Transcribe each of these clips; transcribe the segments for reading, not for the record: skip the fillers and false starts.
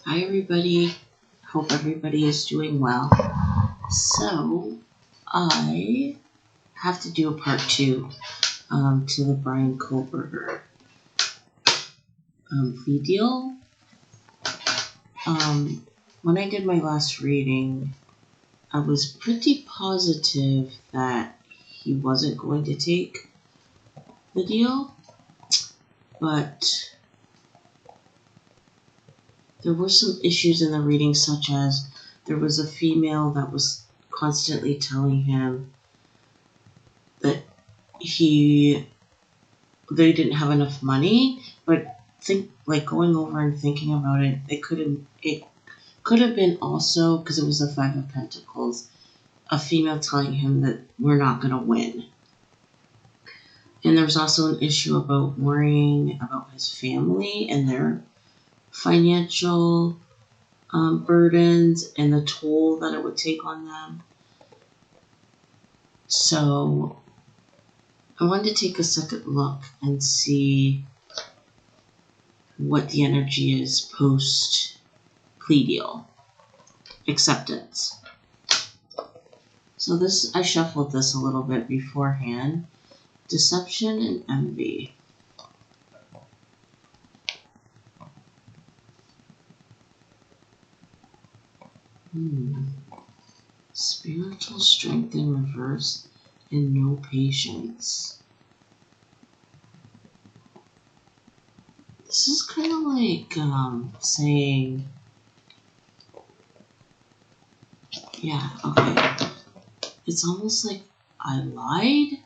Hi everybody, hope everybody is doing well. So, I have to do a part 2 to the Bryan Kohberger plea deal. When I did my last reading, I was pretty positive that he wasn't going to take the deal, but there were some issues in the reading, such as there was a female that was constantly telling him that they didn't have enough money, but going over and thinking about it, it could have been also, because it was the Five of Pentacles, a female telling him that we're not going to win. And there's also an issue about worrying about his family and their financial burdens and the toll that it would take on them. So I wanted to take a second look and see what the energy is post plea deal acceptance. So I shuffled this a little bit beforehand. Deception and envy. Spiritual strength in reverse and no patience. This is kind of like saying, yeah, okay. It's almost like I lied.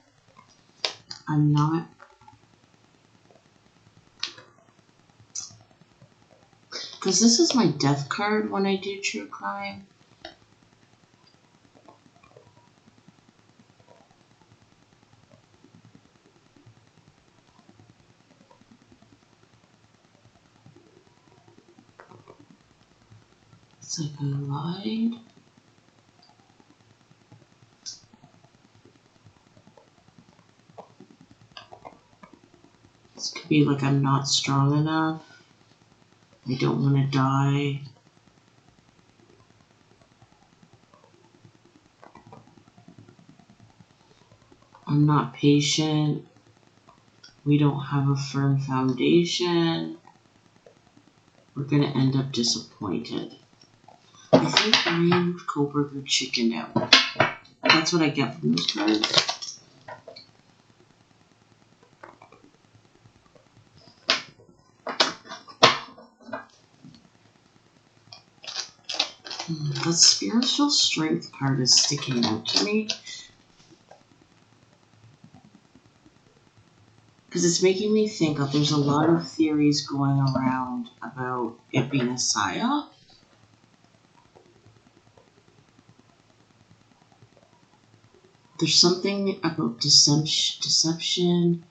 I'm not. Because this is my death card when I do true crime. It's like I lied. This could be like I'm not strong enough. I don't want to die. I'm not patient. We don't have a firm foundation. We're going to end up disappointed. I think Bryan Kohberger chickened out. That's what I get from those cards. The spiritual strength card is sticking out to me. Because it's making me think that there's a lot of theories going around about it being a psyop. There's something about deception,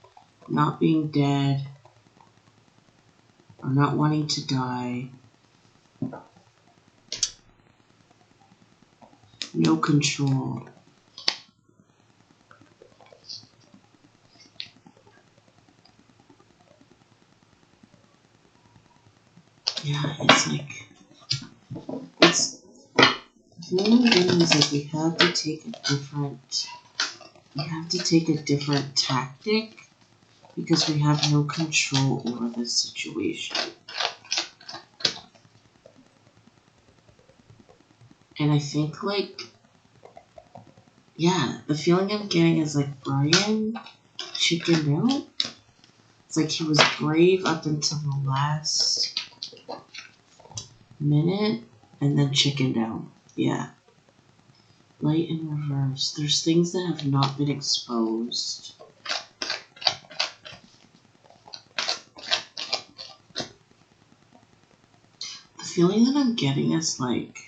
not being dead, or not wanting to die. No control. Yeah, it's like, the only thing is like we have to take a different tactic because we have no control over this situation. And I think the feeling I'm getting is like Bryan chickened out. It's like he was brave up until the last minute and then chickened out. Yeah. Light in reverse. There's things that have not been exposed. The feeling that I'm getting is like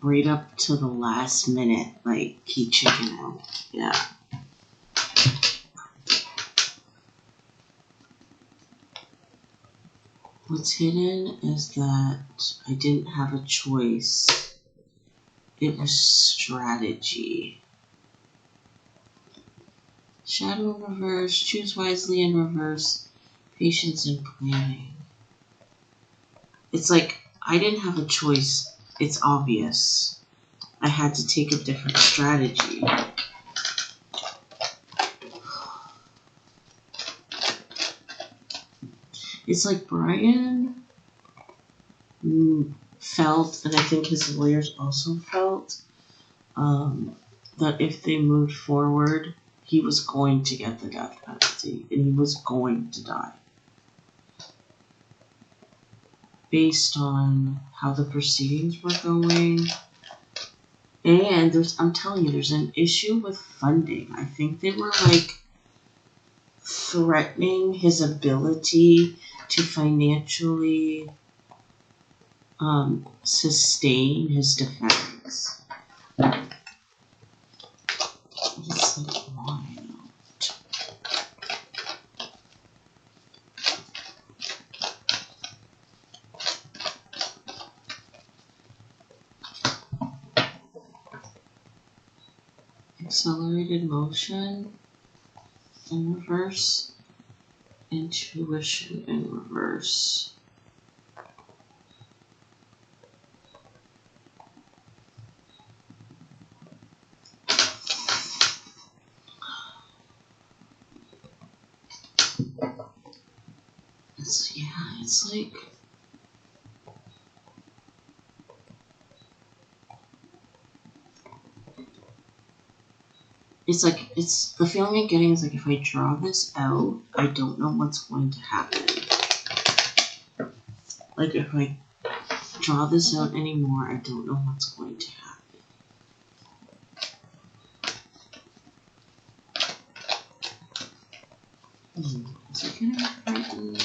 right up to the last minute, like he chickened out. Yeah. What's hidden is that I didn't have a choice. It was strategy. Shadow in reverse, choose wisely in reverse, patience and planning. It's like I didn't have a choice. It's obvious. I had to take a different strategy. It's like Bryan felt, and I think his lawyers also felt, that if they moved forward, he was going to get the death penalty, and he was going to die. Based on how the proceedings were going. And I'm telling you, there's an issue with funding. I think they were like threatening his ability to financially sustain his defense. It's like, why not? Accelerated motion in reverse, intuition in reverse. It's like it's the feeling I'm getting is like if I draw this out, I don't know what's going to happen. Like if I draw this out anymore, I don't know what's going to happen. Is it gonna happen?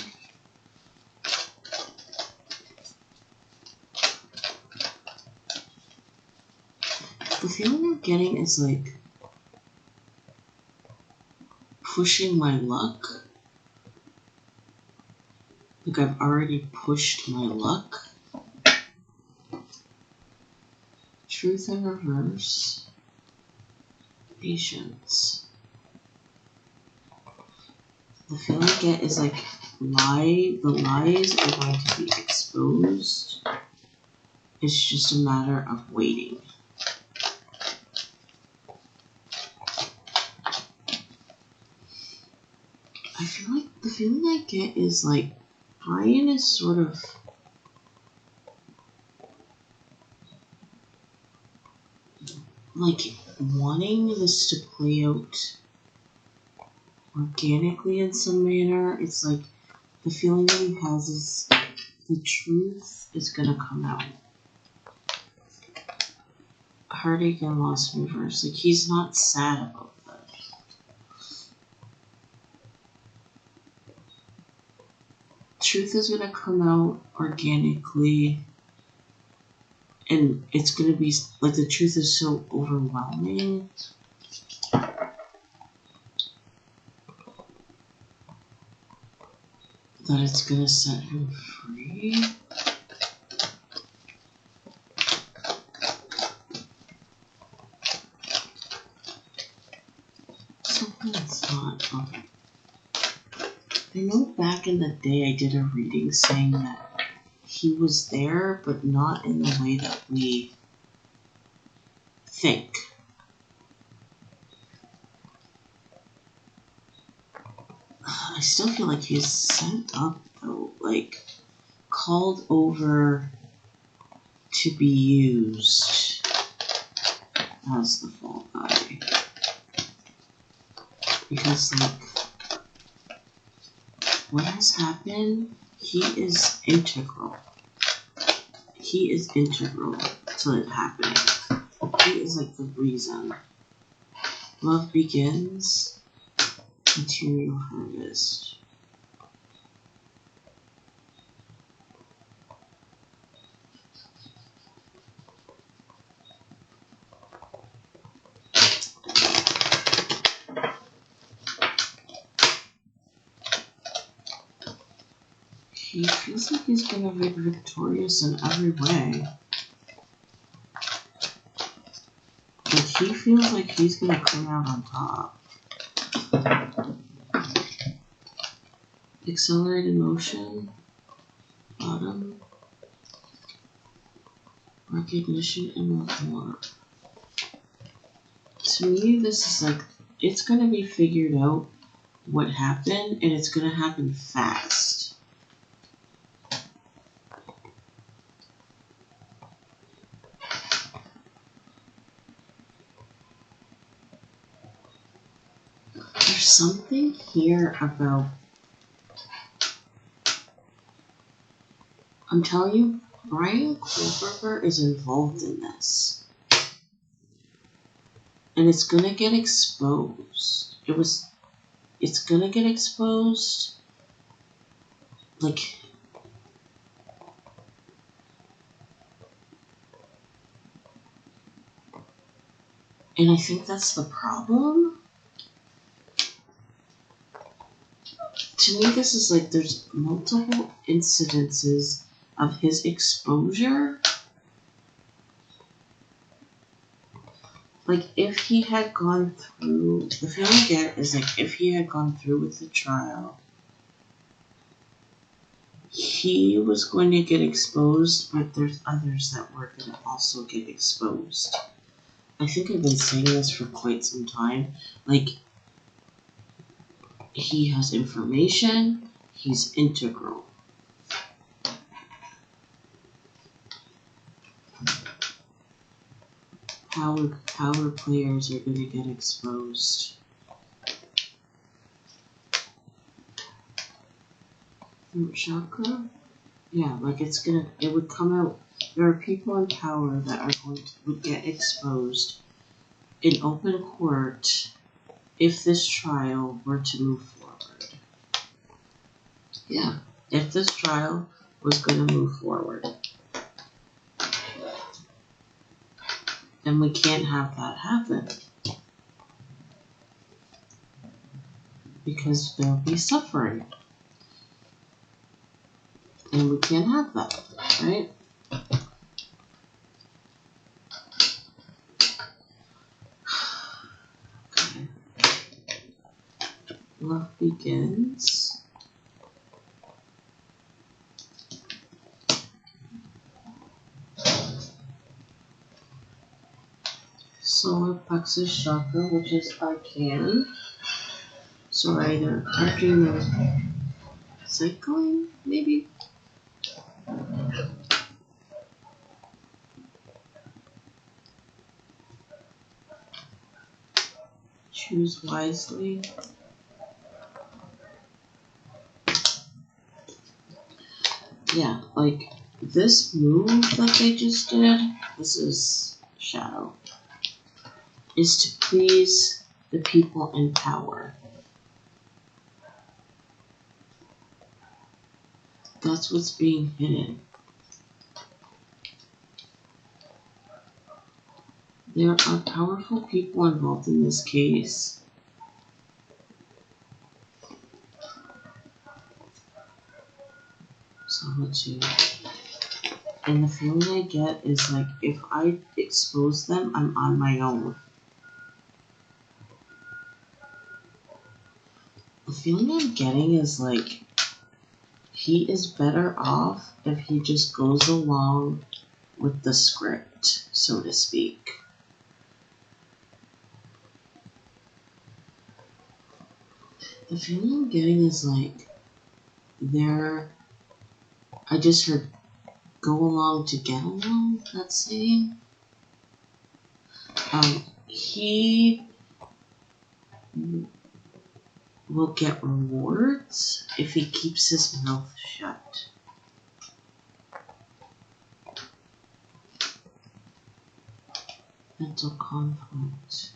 The feeling I'm getting is like pushing my luck. Like I've already pushed my luck. Truth in reverse. Patience. The feeling I get is like the lies are going to be exposed. It's just a matter of waiting. I feel like the feeling I get is like Bryan is sort of like wanting this to play out organically in some manner. It's like the feeling that he has is the truth is gonna come out. Heartache and loss in reverse. Like he's not sad about that. Truth is gonna come out organically, and it's gonna be like the truth is so overwhelming that it's gonna set him free. Something's not okay. I know back in the day I did a reading saying that he was there, but not in the way that we think. I still feel like he's sent up though, like called over to be used as the fall guy. Because like what has happened, he is integral. He is integral to it happening. He is like the reason. Love begins, material harvest. He feels like he's gonna be victorious in every way. Like he feels like he's gonna come out on top. Accelerated motion, bottom, recognition and reform. To me, this is like, it's going to be figured out what happened, and it's going to happen fast. There's something here about, I'm telling you, Bryan Kohberger is involved in this. And it's gonna get exposed. It's gonna get exposed. Like, and I think that's the problem. To me, this is like there's multiple incidences of his exposure. Like, if he had gone through, the feeling I get is like, if he had gone through with the trial, he was going to get exposed, but there's others that were going to also get exposed. I think I've been saying this for quite some time. Like, he has information, he's integral. Power players are going to get exposed. Throat chakra? Yeah, like it would come out. There are people in power that are would get exposed in open court if this trial were to move forward. Yeah, if this trial was going to move forward. And we can't have that happen. Because there'll be suffering. And we can't have that, right? Okay. Love begins. Solar plexus chakra, which is I can. So either adrenal cycling, maybe. Choose wisely. Yeah, like this move that they just did, this is shadow, is to please the people in power. That's what's being hidden. There are powerful people involved in this case. So let's see. And the feeling I get is like, if I expose them, I'm on my own. The feeling I'm getting is like, he is better off if he just goes along with the script, so to speak. The feeling I'm getting is like, I just heard go along to get along, that saying. He will get rewards if he keeps his mouth shut. Mental conflict.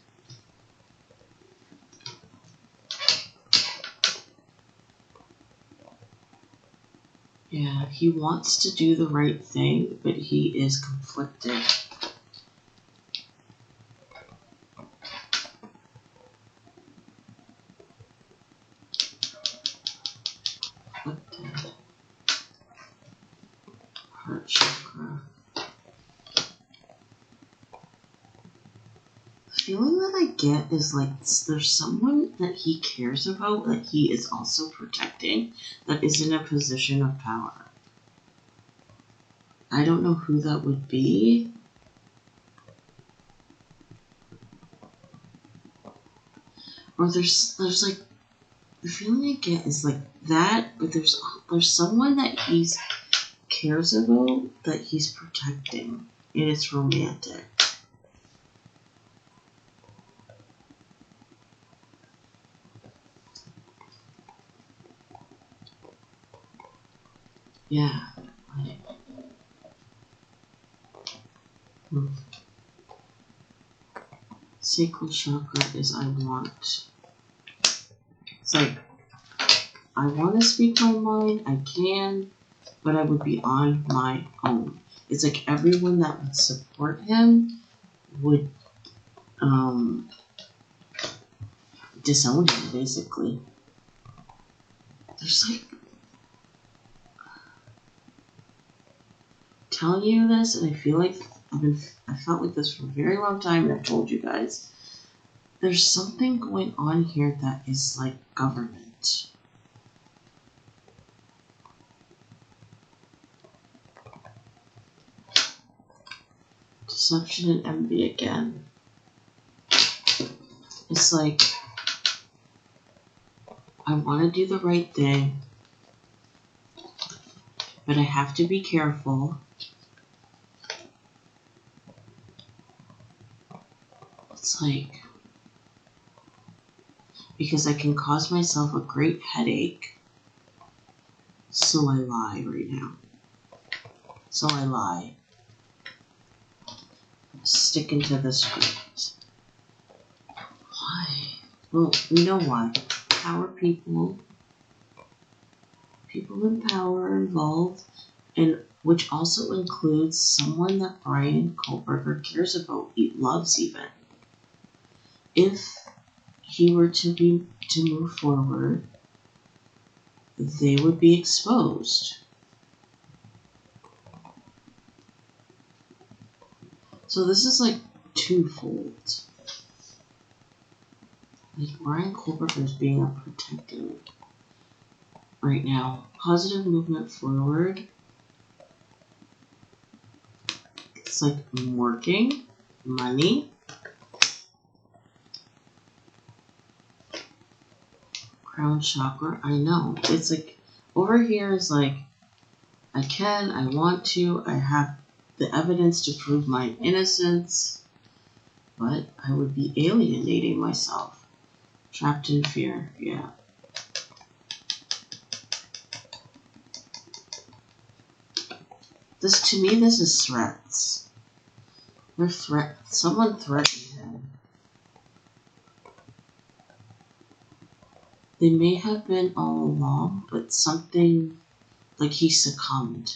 Yeah, he wants to do the right thing, but he is conflicted. Conflicted. Heart chakra. The feeling that I get is like there's someone that he cares about that he is also protecting that is in a position of power. I don't know who that would be. Or there's like, the feeling I get is like that, but there's someone that he cares about that he's protecting, and it's romantic. Yeah. Sacral chakra is I want. It's like, I want to speak my mind, I can, but I would be on my own. It's like everyone that would support him would disown him, basically. There's like, telling you this, and I feel like I felt like this for a very long time, and I've told you guys. There's something going on here that is like government. Deception and envy again. It's like, I want to do the right thing, but I have to be careful. It's like, because I can cause myself a great headache, so I lie right now. So I lie. Sticking to the script. Why? Well, we know why. Power people. People in power are involved, and which also includes someone that Bryan Kohberger cares about, loves even. If he were to move forward, they would be exposed. So this is like twofold. Like Bryan Kohberger is being a protector right now. Positive movement forward. It's like working, money. Crown chakra, I know. It's like, over here is like, I can, I want to, I have the evidence to prove my innocence, but I would be alienating myself. Trapped in fear, yeah. This, to me, this is threats. Someone threatened him. They may have been all along, but something, like he succumbed.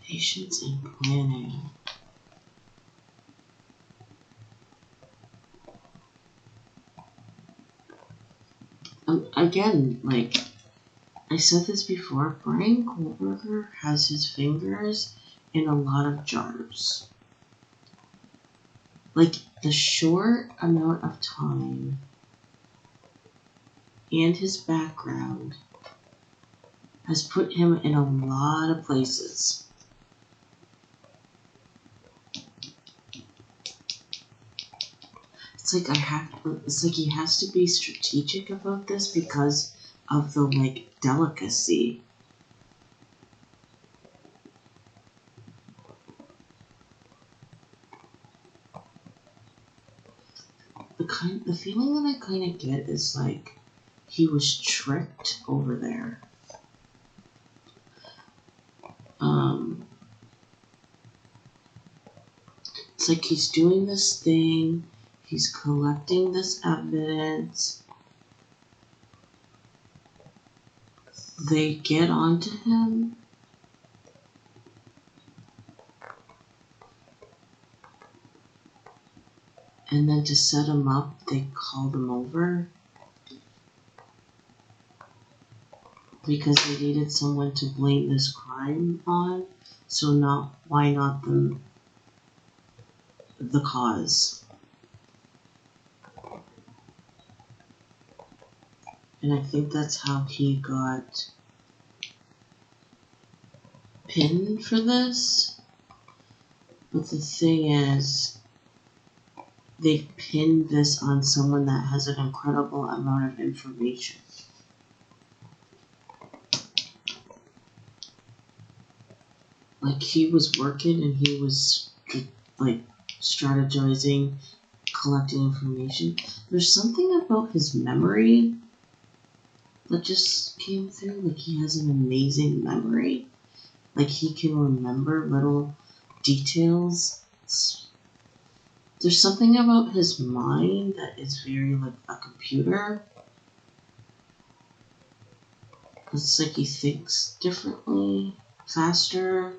Patience and planning. Again, like I said this before, Bryan Kohberger has his fingers in a lot of jars. Like, the short amount of time and his background has put him in a lot of places. It's like he has to be strategic about this because of the, like, delicacy. The feeling that I kind of get is like he was tricked over there. It's like he's doing this thing, he's collecting this evidence, they get onto him, and then to set him up, they called him over because they needed someone to blame this crime on, so why not the cause? And I think that's how he got pin for this, but the thing is, they pinned this on someone that has an incredible amount of information. Like, he was working and he was, like, strategizing, collecting information. There's something about his memory that just came through. Like, he has an amazing memory. Like, he can remember little details. There's something about his mind that is very like a computer. It's like he thinks differently, faster.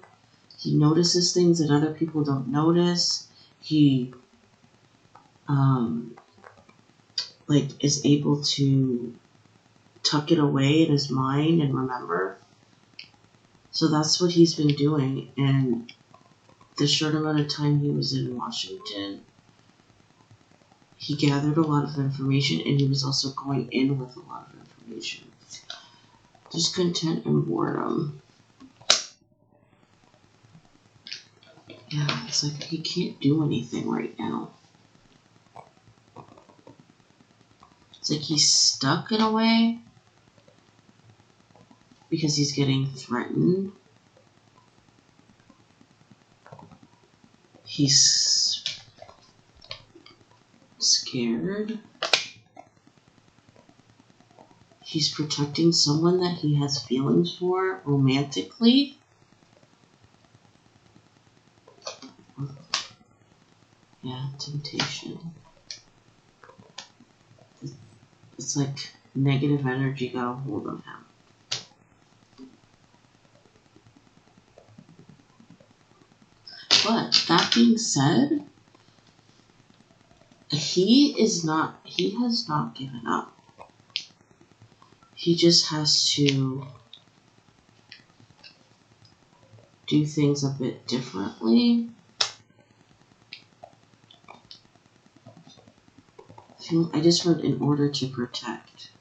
He notices things that other people don't notice. He like is able to tuck it away in his mind and remember. So that's what he's been doing. And the short amount of time he was in Washington, he gathered a lot of information, and he was also going in with a lot of information. Discontent and boredom. Yeah, it's like he can't do anything right now. It's like he's stuck in a way because he's getting threatened. He's scared. He's protecting someone that he has feelings for romantically. Yeah, temptation. It's like negative energy got a hold of him. But that being said, he has not given up. He just has to do things a bit differently. I just read in order to protect.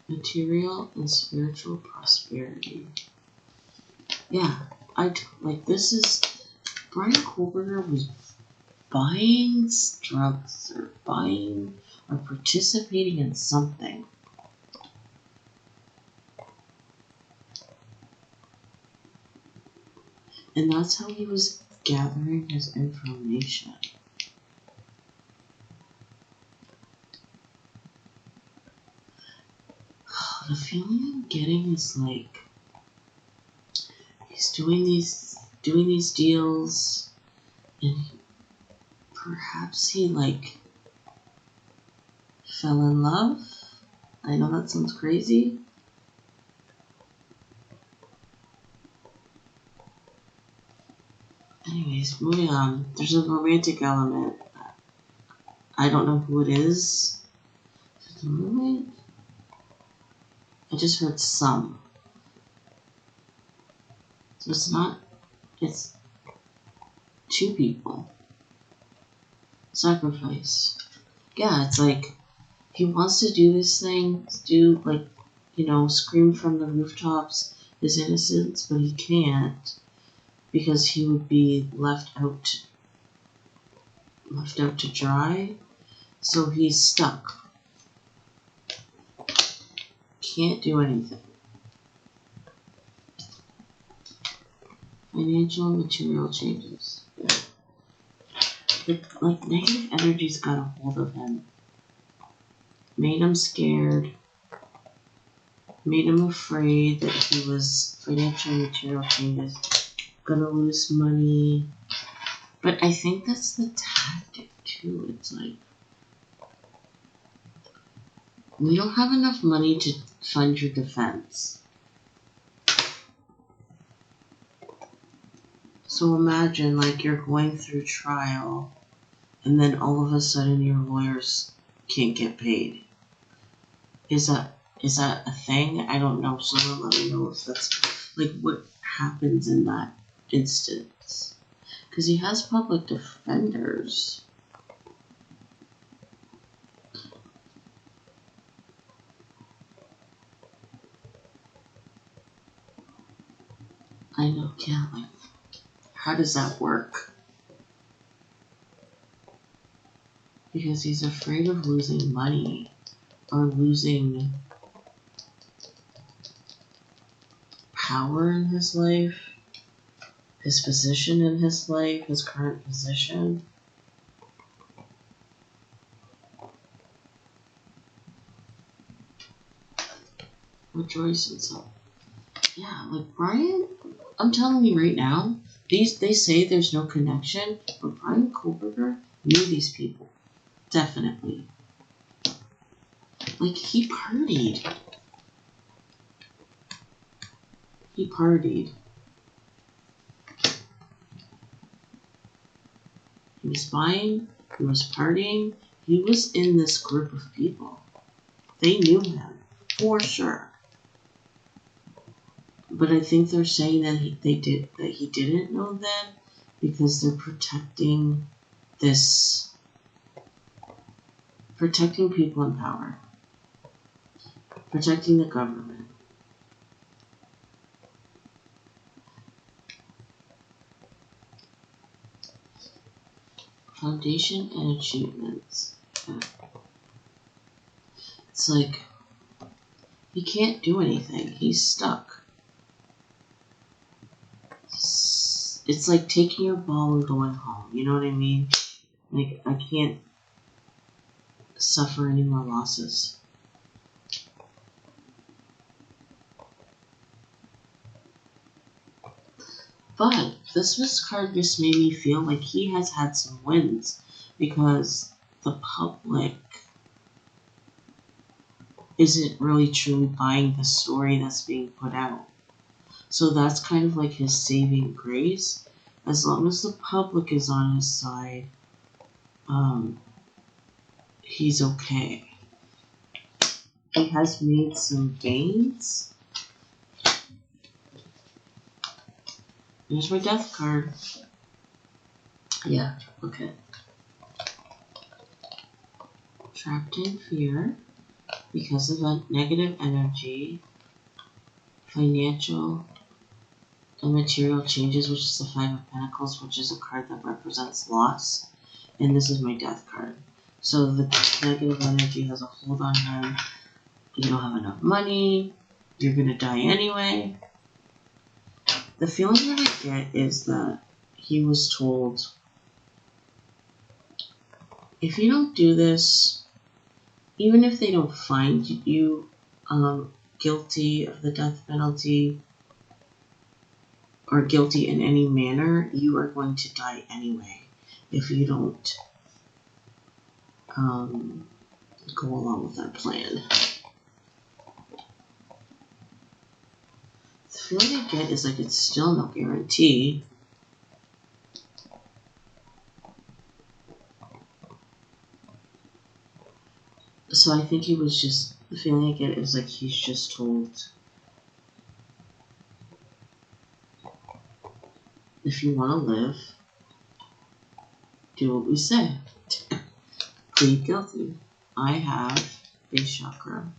Material and spiritual prosperity. Yeah, like this is, Bryan Kohberger was buying drugs or participating in something. And that's how he was gathering his information. The feeling I'm getting is like he's doing these deals, and perhaps he like fell in love. I know that sounds crazy. Anyways, moving on. There's a romantic element. I don't know who it is. Is it the roommate? I just heard some. So it's two people. Sacrifice. Yeah, it's like he wants to do this thing, scream from the rooftops his innocence, but he can't because he would be left out to dry. So he's stuck. Can't do anything. Financial and material changes. Like negative energy's got a hold of him. Made him scared. Made him afraid that he was financial and material changes. Gonna lose money. But I think that's the tactic too. It's like we don't have enough money to fund your defense. So imagine like you're going through trial and then all of a sudden your lawyers can't get paid. Is that a thing? I don't know. Someone let me know if that's like what happens in that instance. Because he has public defenders. I know, yeah, like, how does that work? Because he's afraid of losing money or losing power in his life, his position in his life, his current position. Rejoice in so. Yeah, like Bryan, I'm telling you right now, they say there's no connection, but Bryan Kohberger knew these people. Definitely. Like, he partied. He partied. He was buying, he was partying, he was in this group of people. They knew him, for sure. But I think they're saying that he didn't know them because they're protecting people in power, protecting the government. Foundation and achievements. It's like he can't do anything. He's stuck. It's like taking your ball and going home. You know what I mean? Like, I can't suffer any more losses. But this card just made me feel like he has had some wins because the public isn't really truly buying the story that's being put out. So that's kind of like his saving grace. As long as the public is on his side, he's okay. He has made some gains. Here's my death card. Yeah, okay. Trapped in fear because of a negative energy, financial and material changes, which is the Five of Pentacles, which is a card that represents loss. And this is my death card. So the negative energy has a hold on him. You don't have enough money. You're going to die anyway. The feeling that I get is that he was told, if you don't do this, even if they don't find you guilty of the death penalty or guilty in any manner, you are going to die anyway if you don't go along with that plan. The feeling I get is like it's still no guarantee. So I think he was just, the feeling I get is like he's just told, if you want to live, do what we say. Plead guilty. I have base chakra.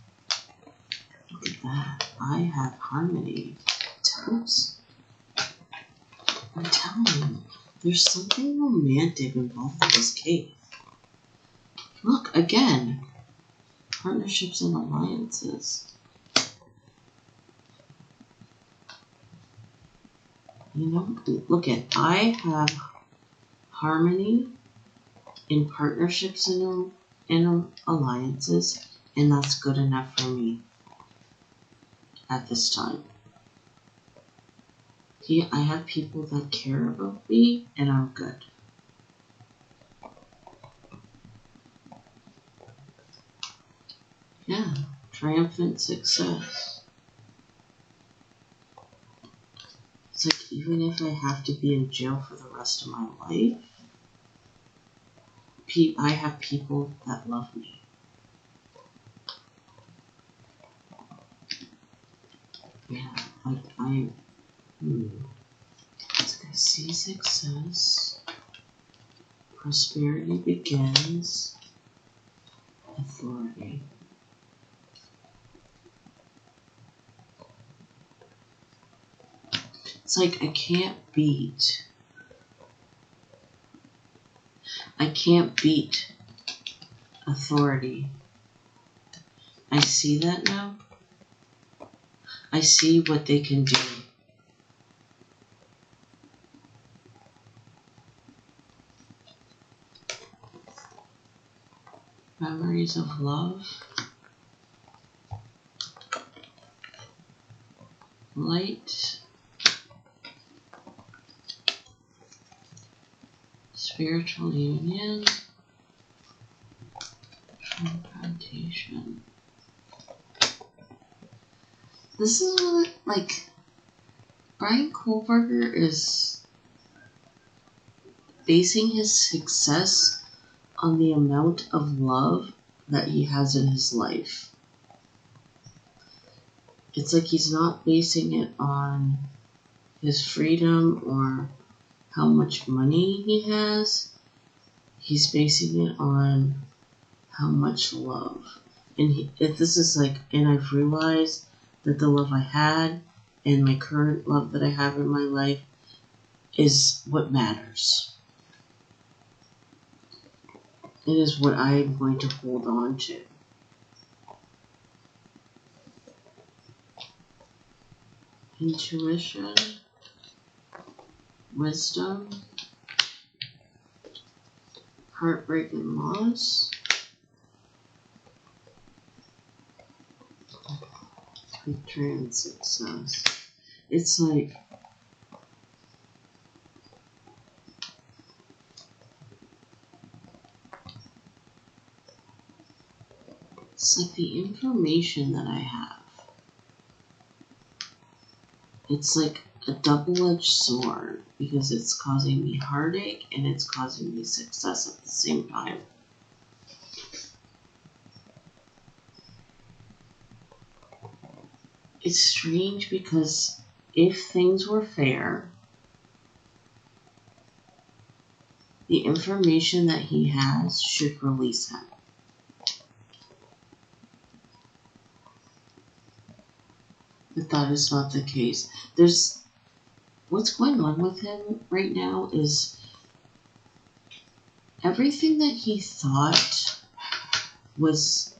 Look at that. I have harmony. Oops. I'm telling you, there's something romantic involved in this case. Look, again. Partnerships and alliances. You know, look at, I have harmony in partnerships and alliances, and that's good enough for me at this time. I have people that care about me, and I'm good. Yeah, triumphant success. It's like, even if I have to be in jail for the rest of my life, I have people that love me. Yeah, like I see success. Prosperity begins. Authority. It's like I can't beat authority. I see that now. I see what they can do. Memories of love. Light. Spiritual union. Confrontation. This is what, like, Bryan Kohberger is basing his success on the amount of love that he has in his life. It's like he's not basing it on his freedom or how much money he has. He's basing it on how much love. And this is like, and I've realized that the love I had and my current love that I have in my life is what matters. It is what I am going to hold on to. Intuition, wisdom, heartbreak and loss, victory and success. It's like the information that I have. It's like a double-edged sword because it's causing me heartache and it's causing me success at the same time. It's strange because if things were fair, the information that he has should release him. But that is not the case. What's going on with him right now is everything that he thought was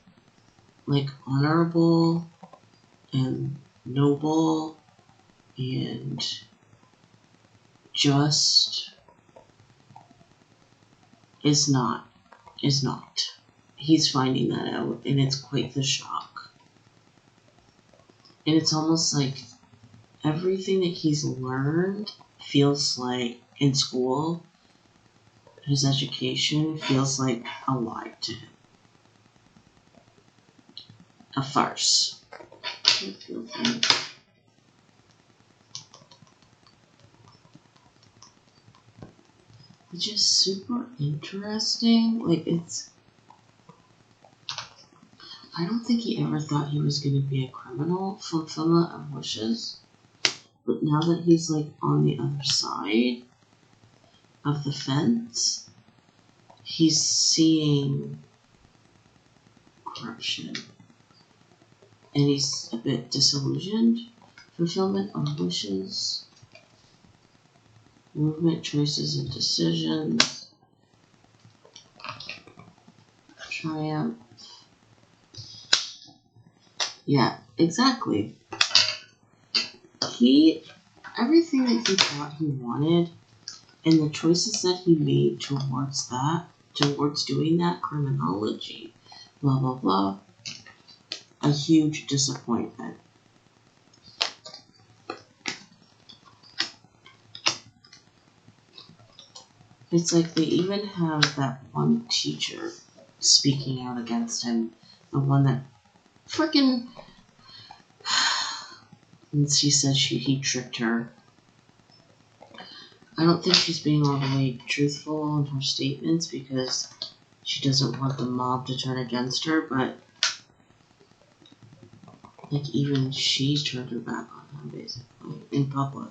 like honorable and noble and just is not. He's finding that out, and it's quite the shock. And it's almost like everything that he's learned feels like in school, his education feels like a lie to him. A farce. Which is super interesting. Like, I don't think he ever thought he was going to be a criminal, fulfillment of wishes. But now that he's like on the other side of the fence, he's seeing corruption. And he's a bit disillusioned. Fulfillment of wishes. Movement, choices, and decisions. Triumph. Yeah, exactly. Everything that he thought he wanted, and the choices that he made towards doing that, criminology, blah, blah, blah, a huge disappointment. It's like they even have that one teacher speaking out against him, the one that freaking, and she says he tricked her. I don't think she's being all the way truthful in her statements because she doesn't want the mob to turn against her, but like even she's turned her back on him basically in public.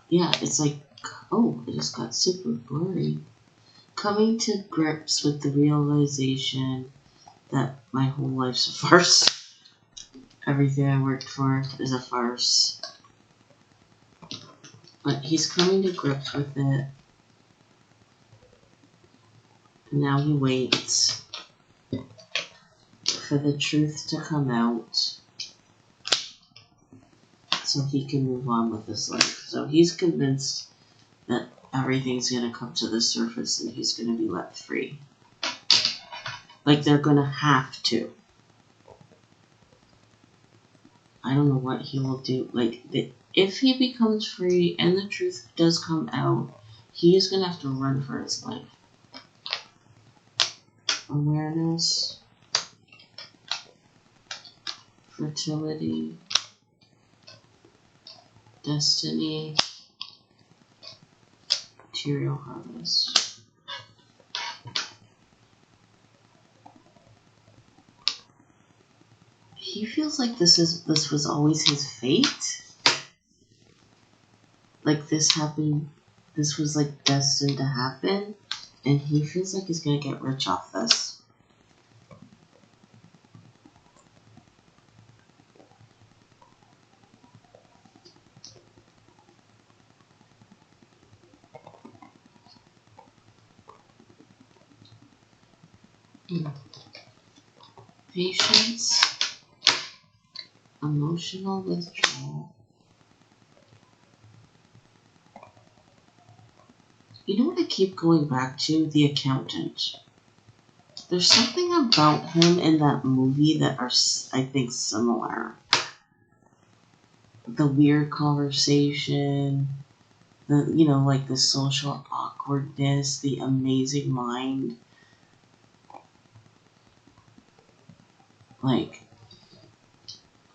Yeah, it's like, oh, it just got super blurry. Coming to grips with the realization that my whole life's a farce. everything I worked for is a farce. But he's coming to grips with it. And now he waits for the truth to come out so he can move on with his life. So he's convinced that everything's going to come to the surface and he's going to be let free. Like they're going to have to. I don't know what he will do. Like, if he becomes free and the truth does come out, he is going to have to run for his life. Awareness. Fertility. Destiny. Material harvest. He feels like this was always his fate. Like this happened, this was like destined to happen, and he feels like he's gonna get rich off this. Patience, emotional withdrawal. You know what I keep going back to? The accountant. There's something about him in that movie that are, I think, similar. The weird conversation, like the social awkwardness, the amazing mind. Like,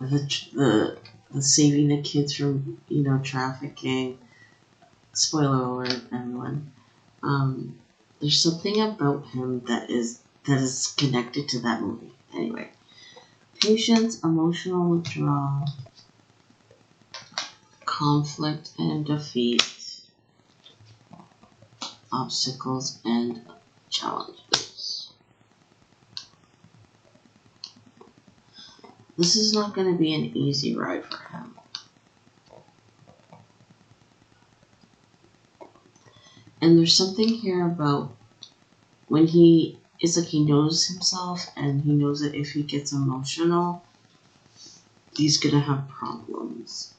the saving the kids from, trafficking. Spoiler alert, everyone. There's something about him that is connected to that movie. Anyway, patience, emotional withdrawal, conflict and defeat, obstacles and challenges. This is not going to be an easy ride for him. And there's something here about when it's like he knows himself and he knows that if he gets emotional, he's going to have problems.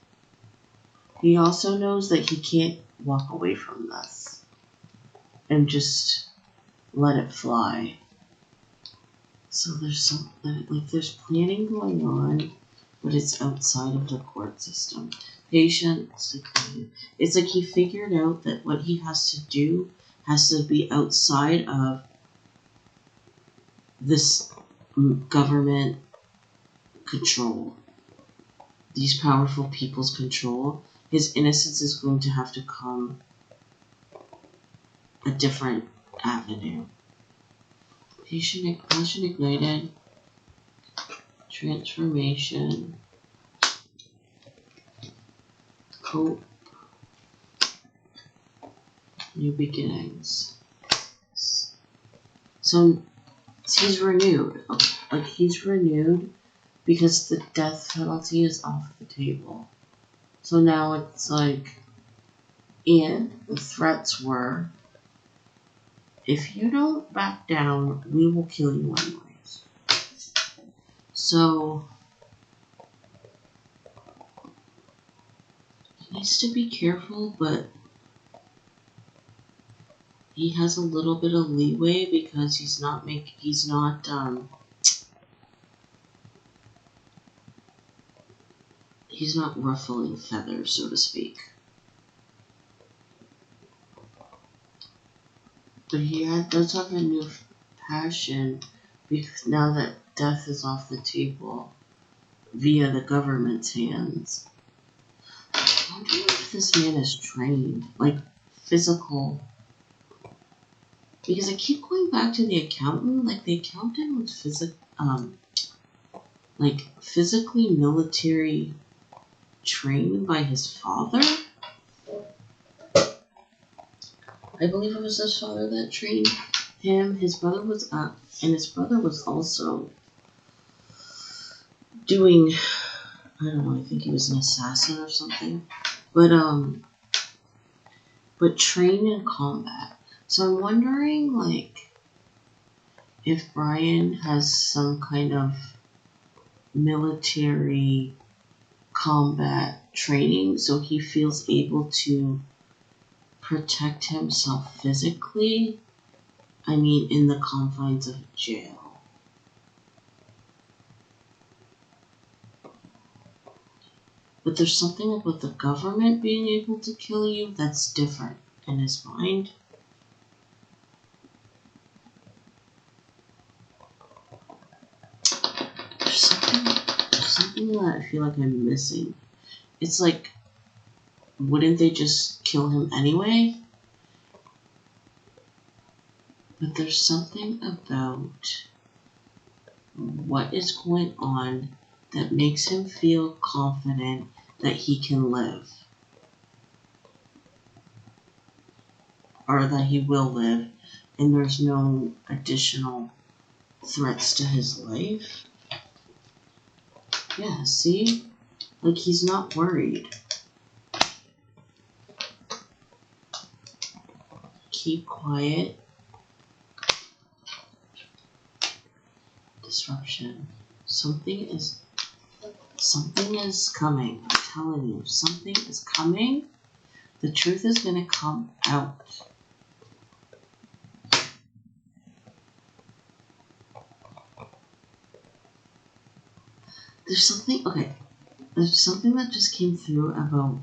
He also knows that he can't walk away from this and just let it fly. So there's there's planning going on, but it's outside of the court system. Patience. It's like he figured out that what he has to do has to be outside of this government control, these powerful people's control. His innocence is going to have to come a different avenue. Passion ignited, transformation, hope, new beginnings. So he's renewed. Like he's renewed because the death penalty is off the table. So now it's like, and the threats were, if you don't back down, we will kill you anyways. So he needs to be careful, but he has a little bit of leeway because he's not ruffling feathers, so to speak. But he does have a new passion because now that death is off the table via the government's hands. I wonder if this man is trained, like physical. Because I keep going back to the accountant. Like the accountant was physically military trained by his father. I believe it was his father that trained him. His brother was also doing I don't know, I think he was an assassin or something. But trained in combat. So I'm wondering, like, if Bryan has some kind of military combat training, so he feels able to protect himself physically. I mean, in the confines of jail. But there's something about the government being able to kill you that's different in his mind. There's something that I feel like I'm missing. It's like, wouldn't they just kill him anyway? But there's something about what is going on that makes him feel confident that he can live. Or that he will live, and there's no additional threats to his life. Yeah, see? Like, he's not worried. Keep quiet. Disruption. Something is coming. I'm telling you, something is coming. The truth is going to come out. There's something that just came through about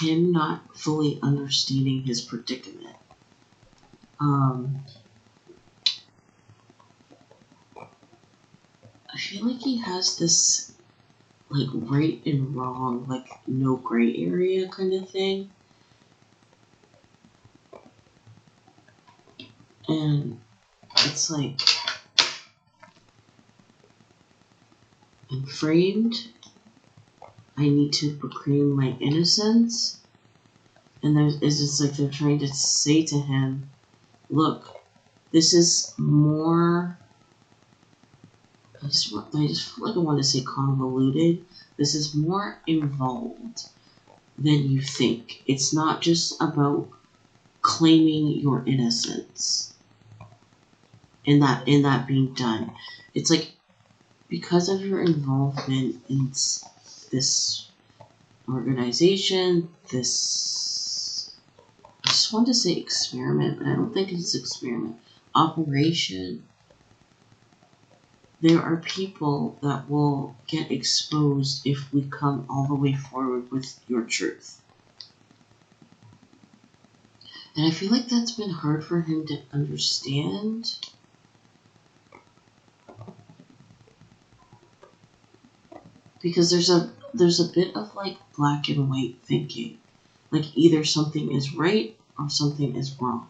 him not fully understanding his predicament. I feel like he has this, like, right and wrong, like, no gray area kind of thing. And it's like, I'm framed. I need to proclaim my innocence. And it's just like they're trying to say to him, look, this is more, I just feel like I want to say convoluted. This is more involved than you think. It's not just about claiming your innocence and that being done. It's like, because of your involvement in this organization, this, I just want to say experiment, but I don't think it's experiment, operation, there are people that will get exposed if we come all the way forward with your truth. And I feel like that's been hard for him to understand. Because there's a bit of, like, black and white thinking. Like, either something is right or something is wrong.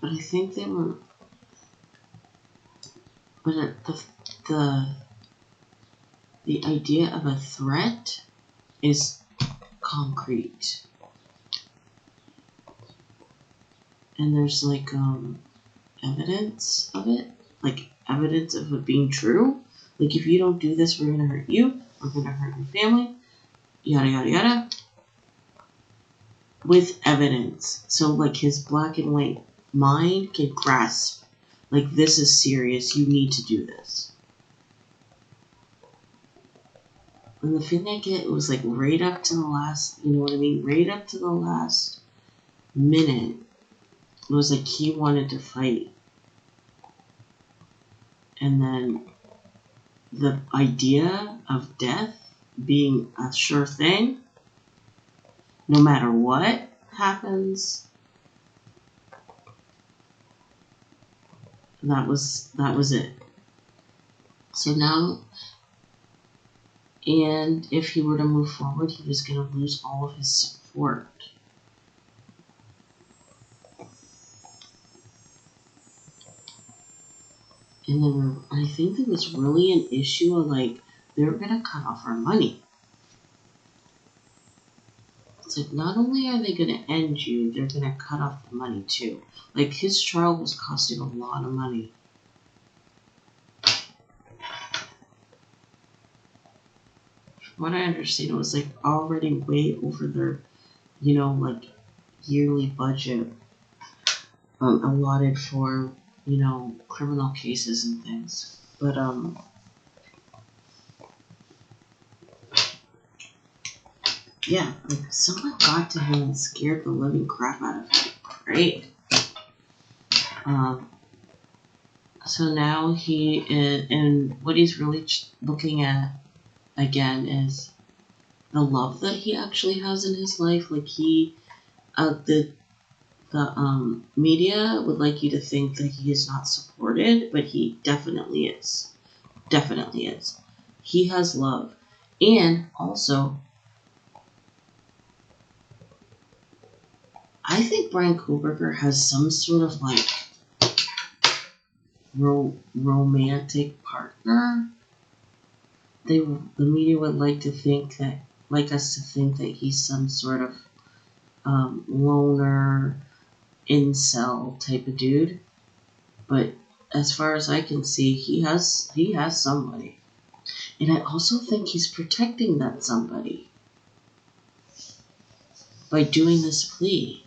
But I think they were, but the idea of a threat is concrete. And there's, like, evidence of it, like evidence of it being true. Like, if you don't do this, we're gonna hurt you, we're gonna hurt your family, yada yada yada, with evidence. So, like, his black and white mind can grasp, like, this is serious, you need to do this. And the feeling I get, it was like right up to the last, you know what I mean, right up to the last minute, it was like he wanted to fight. And then the idea of death being a sure thing, no matter what happens, that was it. So now, and if he were to move forward, he was going to lose all of his support. And then I think there was really an issue of, like, they were going to cut off our money. It's like, not only are they going to end you, they're going to cut off the money too. Like, his trial was costing a lot of money. From what I understand, it was like already way over their, like yearly budget allotted for, criminal cases and things. But, yeah, like, someone got to him and scared the living crap out of him. Great. So now he is, and what he's really looking at, again, is the love that he actually has in his life. Like, the media would like you to think that he is not supported, but he definitely is. Definitely is. He has love. And also, I think Bryan Kohberger has some sort of like romantic partner. The media would like us to think that he's some sort of loner, incel type of dude. But as far as I can see, he has somebody. And I also think he's protecting that somebody by doing this plea.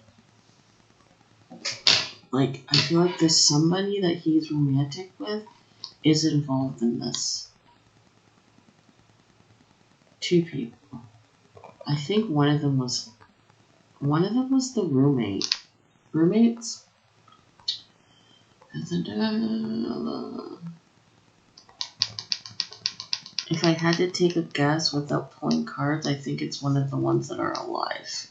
Like, I feel like there's somebody that he's romantic with is involved in this. 2 people. I think one of them was the roommate. Roommates? If I had to take a guess without pulling cards, I think it's one of the ones that are alive.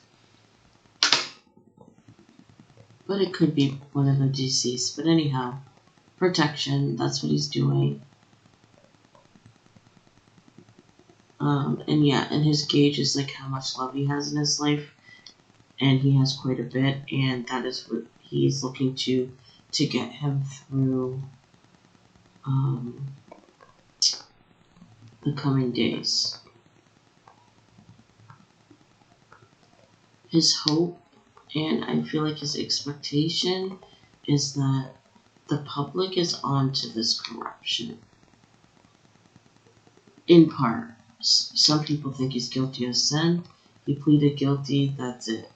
But it could be one of the deceased. But anyhow, protection, that's what he's doing. And yeah, and his gauge is like how much love he has in his life. And he has quite a bit, and that is what he's looking to get him through the coming days. His hope, and I feel like his expectation, is that the public is on to this corruption. In part. Some people think he's guilty of sin. He pleaded guilty, that's it.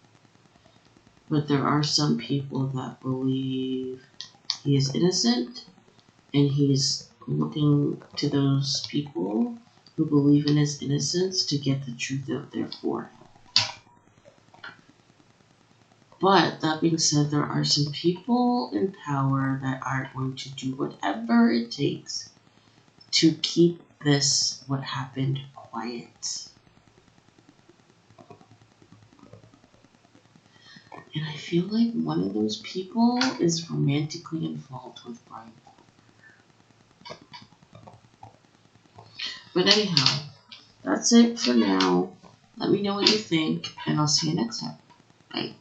But there are some people that believe he is innocent, and he's looking to those people who believe in his innocence to get the truth out there for him. But that being said, there are some people in power that are going to do whatever it takes to keep this, what happened, quiet. And I feel like one of those people is romantically involved with Bryan. But anyhow, that's it for now. Let me know what you think, and I'll see you next time. Bye.